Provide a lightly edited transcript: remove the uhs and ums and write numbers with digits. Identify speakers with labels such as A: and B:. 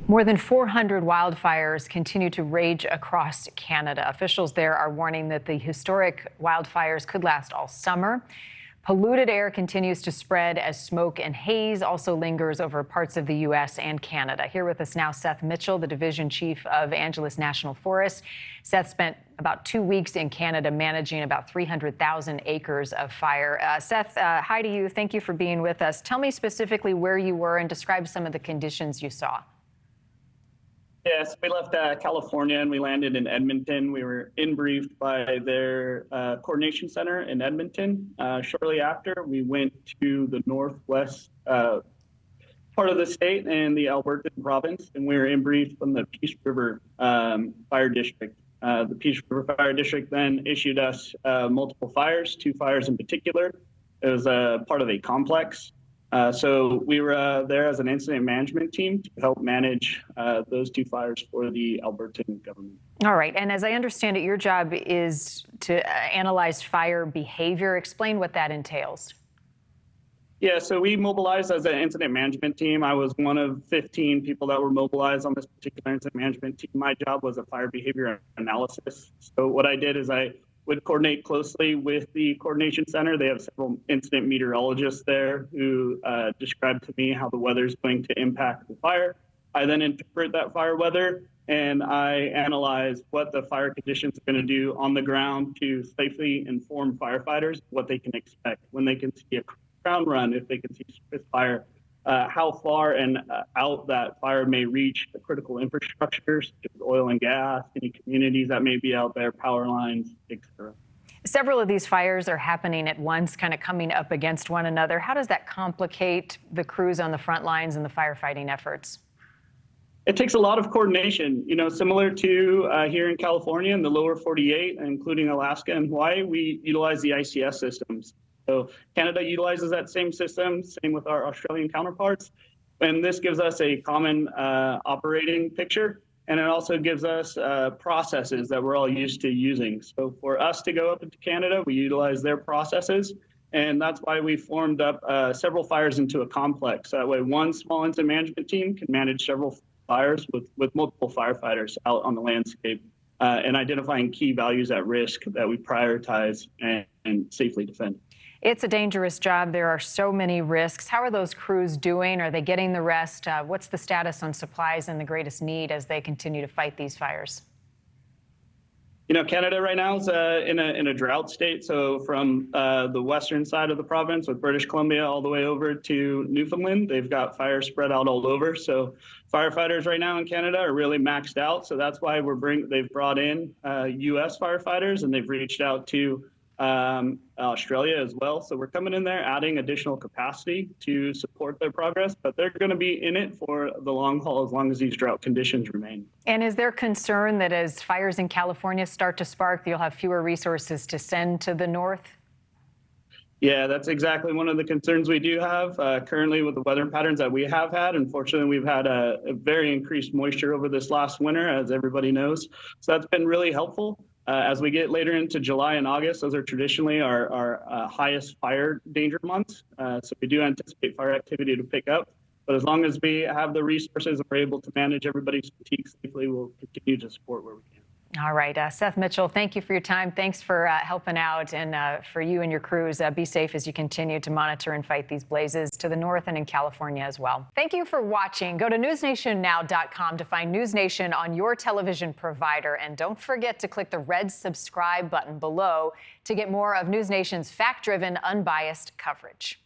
A: More than 400 wildfires continue to rage across Canada. Officials there are warning that the historic wildfires could last all summer. Polluted air continues to spread as smoke and haze also lingers over parts of the U.S. and Canada. Here with us now, Seth Mitchell, the division chief of Angeles National Forest. Seth spent about 2 weeks in Canada managing about 300,000 acres of fire. Seth, hi to you. Thank you for being with us. Tell me specifically where you were and describe some of the conditions you saw.
B: Yes, we left California and we landed in Edmonton. We were briefed by their coordination center in Edmonton. Shortly after, we went to the northwest part of the state and the Albertan province, and we were briefed from the Peace River Fire District. The Peace River Fire District then issued us multiple fires, 2 fires in particular. It was part of a complex. So we were there as an incident management team to help manage those 2 fires for the Albertan government.
A: All right. And as I understand it, your job is to analyze fire behavior. Explain what that entails.
B: Yeah, so we mobilized as an incident management team. I was one of 15 people that were mobilized on this particular incident management team. My job was a fire behavior analysis. So what I did is I would coordinate closely with the coordination center. They have several incident meteorologists there who describe to me how the weather is going to impact the fire. I then interpret that fire weather and I analyze what the fire conditions are going to do on the ground to safely inform firefighters what they can expect when they can see a ground run, if they can see surface fire, how far and out that fire may reach the critical infrastructures, such as oil and gas, any communities that may be out there, power lines, etc.
A: Several of these fires are happening at once, kind of coming up against one another. How does that complicate the crews on the front lines and the firefighting efforts?
B: It takes a lot of coordination, similar to here in California and the lower 48, including Alaska and Hawaii, we utilize the ICS systems. So Canada utilizes that same system, same with our Australian counterparts. And this gives us a common operating picture. And it also gives us processes that we're all used to using. So for us to go up into Canada, we utilize their processes. And that's why we formed up several fires into a complex. That way, one small incident management team can manage several fires with multiple firefighters out on the landscape and identifying key values at risk that we prioritize and safely defend.
A: It's a dangerous job. There are so many risks. How are those crews doing? Are they getting the rest? What's the status on supplies and the greatest need as they continue to fight these fires?
B: Canada right now is in a drought state. So from the western side of the province with British Columbia all the way over to Newfoundland, they've got fires spread out all over. So firefighters right now in Canada are really maxed out. So that's why they've brought in U.S. firefighters, and they've reached out to Australia as well. So we're coming in there, adding additional capacity to support their progress, but they're going to be in it for the long haul as long as these drought conditions remain.
A: And is there concern that as fires in California start to spark, you'll have fewer resources to send to the north?
B: Yeah, that's exactly one of the concerns we do have currently with the weather patterns that we have had. Unfortunately, we've had a very increased moisture over this last winter, as everybody knows. So that's been really helpful. As we get later into July and August, those are traditionally our highest fire danger months. So we do anticipate fire activity to pick up. But as long as we have the resources and we're able to manage everybody's fatigue safely, we'll continue to support where we can.
A: All right. Seth Mitchell, thank you for your time. Thanks for helping out, and for you and your crews. Be safe as you continue to monitor and fight these blazes to the north and in California as well. Thank you for watching. Go to newsnationnow.com to find NewsNation on your television provider. And don't forget to click the red subscribe button below to get more of NewsNation's fact-driven, unbiased coverage.